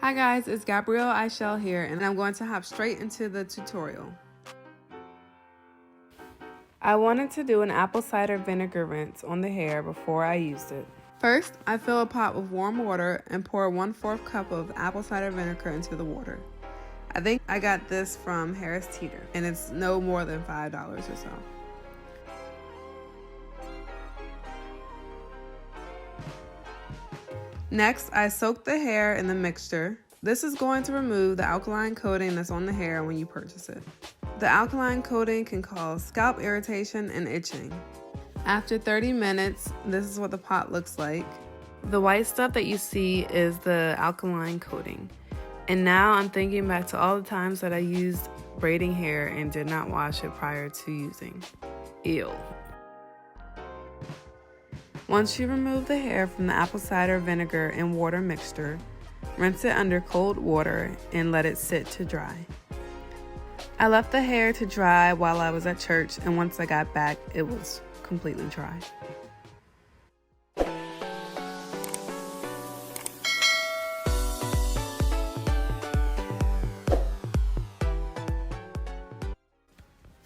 Hi guys, it's Gabrielle Ishell here, and I'm going to hop straight into the tutorial. I wanted to do an apple cider vinegar rinse on the hair before I used it. First, I fill a pot with warm water and pour 1/4 cup of apple cider vinegar into the water. I think I got this from Hairstyle, and it's no more than $5 or so. Next, I soak the hair in the mixture. This is going to remove the alkaline coating that's on the hair when you purchase it. The alkaline coating can cause scalp irritation and itching. After 30 minutes, this is what the pot looks like. The white stuff that you see is the alkaline coating. And now I'm thinking back to all the times that I used braiding hair and did not wash it prior to using. Ew. Once you remove the hair from the apple cider vinegar and water mixture, rinse it under cold water and let it sit to dry. I left the hair to dry while I was at church, and once I got back, it was completely dry.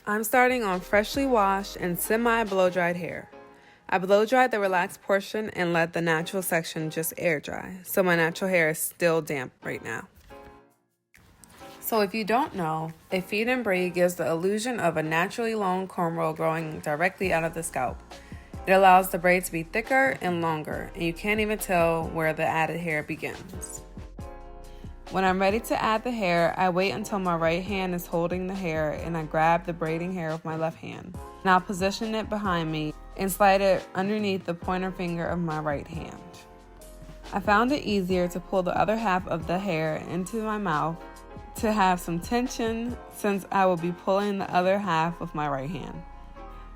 I'm starting on freshly washed and semi-blow-dried hair. I blow-dried the relaxed portion and let the natural section just air dry, so my natural hair is still damp right now. So if you don't know, a feed and braid gives the illusion of a naturally long cornrow growing directly out of the scalp. It allows the braid to be thicker and longer, and you can't even tell where the added hair begins. When I'm ready to add the hair, I wait until my right hand is holding the hair and I grab the braiding hair with my left hand. And I'll position it behind me and slide it underneath the pointer finger of my right hand. I found it easier to pull the other half of the hair into my mouth to have some tension, since I will be pulling the other half with my right hand.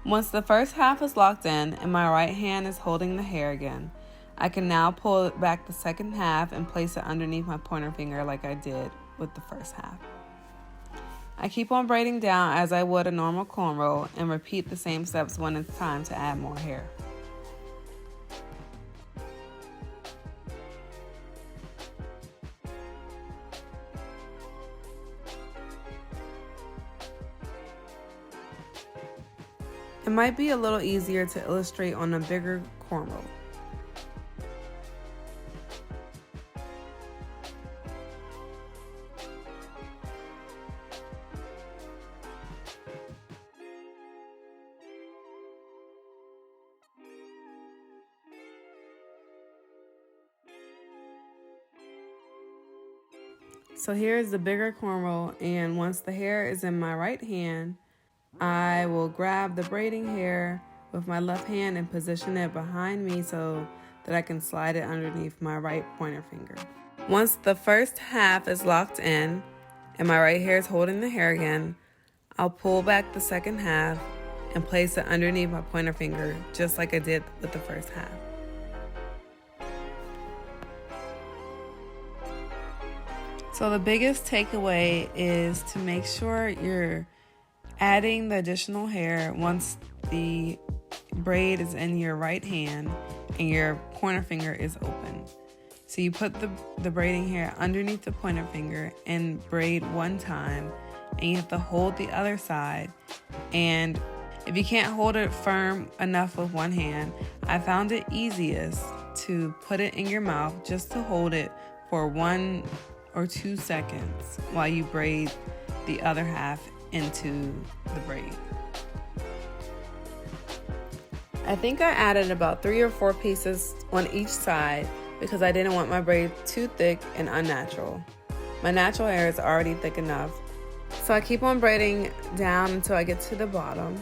Once the first half is locked in and my right hand is holding the hair again, I can now pull back the second half and place it underneath my pointer finger like I did with the first half. I keep on braiding down as I would a normal cornrow and repeat the same steps when it's time to add more hair. It might be a little easier to illustrate on a bigger cornrow. So here's the bigger cornrow, and once the hair is in my right hand, I will grab the braiding hair with my left hand and position it behind me so that I can slide it underneath my right pointer finger. Once the first half is locked in and my right hair is holding the hair again, I'll pull back the second half and place it underneath my pointer finger just like I did with the first half. So the biggest takeaway is to make sure you're adding the additional hair once the braid is in your right hand and your pointer finger is open. So you put the braiding hair underneath the pointer finger and braid one time, and you have to hold the other side. And if you can't hold it firm enough with one hand, I found it easiest to put it in your mouth just to hold it for 1 or 2 seconds while you braid the other half into the braid. I think I added about 3 or 4 pieces on each side because I didn't want my braid too thick and unnatural. My natural hair is already thick enough. So I keep on braiding down until I get to the bottom.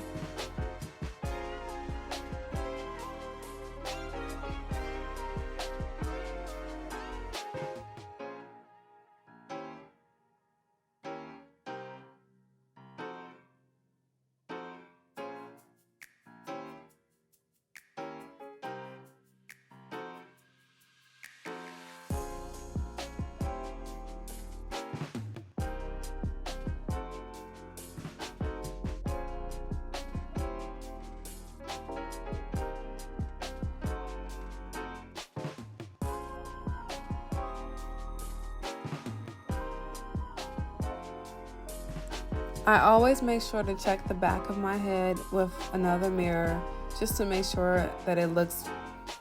I always make sure to check the back of my head with another mirror just to make sure that it looks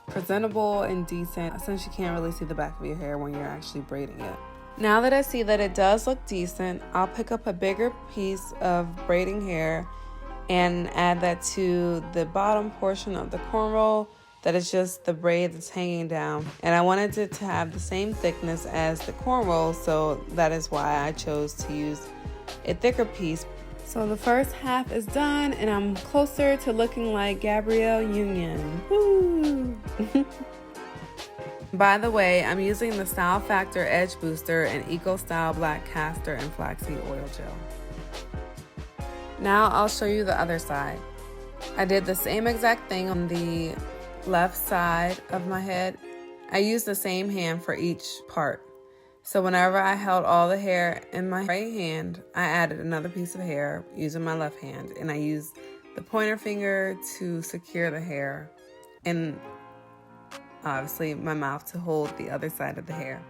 presentable and decent, since you can't really see the back of your hair when you're actually braiding it. Now that I see that it does look decent, I'll pick up a bigger piece of braiding hair and add that to the bottom portion of the cornrow that is just the braid that's hanging down. And I wanted it to have the same thickness as the cornrow, so that is why I chose to use a thicker piece. So the first half is done and I'm closer to looking like Gabrielle Union. Woo! By the way, I'm using the Style Factor Edge Booster and Eco Style Black Castor and Flaxseed Oil Gel. Now I'll show you the other side. I did the same exact thing on the left side of my head. I used the same hand for each part. So whenever I held all the hair in my right hand, I added another piece of hair using my left hand, and I used the pointer finger to secure the hair, and obviously my mouth to hold the other side of the hair.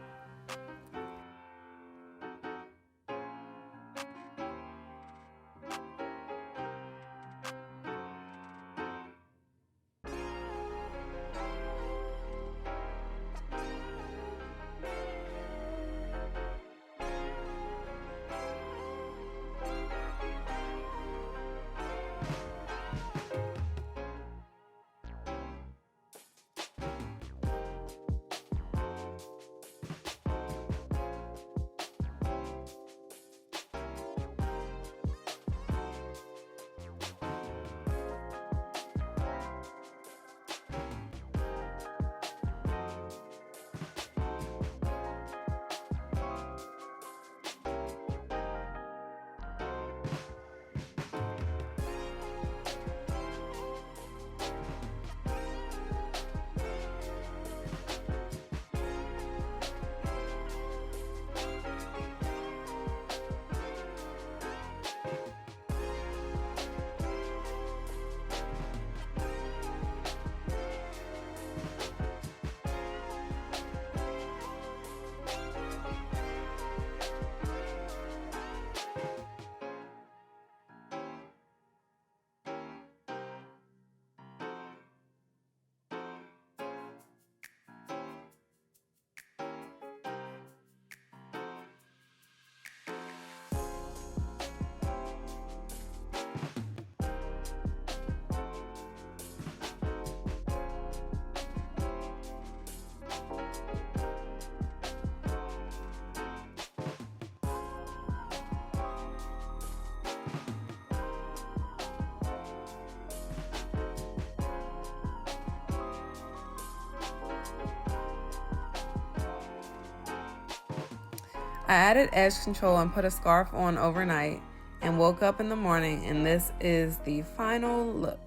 I added edge control and put a scarf on overnight and woke up in the morning, and this is the final look.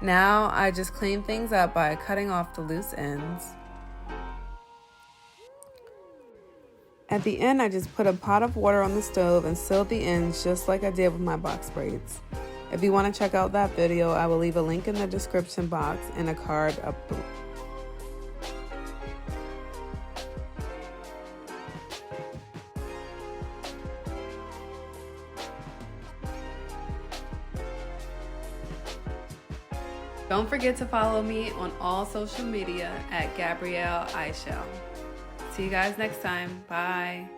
Now I just clean things up by cutting off the loose ends. At the end, I just put a pot of water on the stove and sealed the ends just like I did with my box braids. If you want to check out that video, I will leave a link in the description box and a card up below. Don't forget to follow me on all social media at Gabrielle Ishell. See you guys next time. Bye.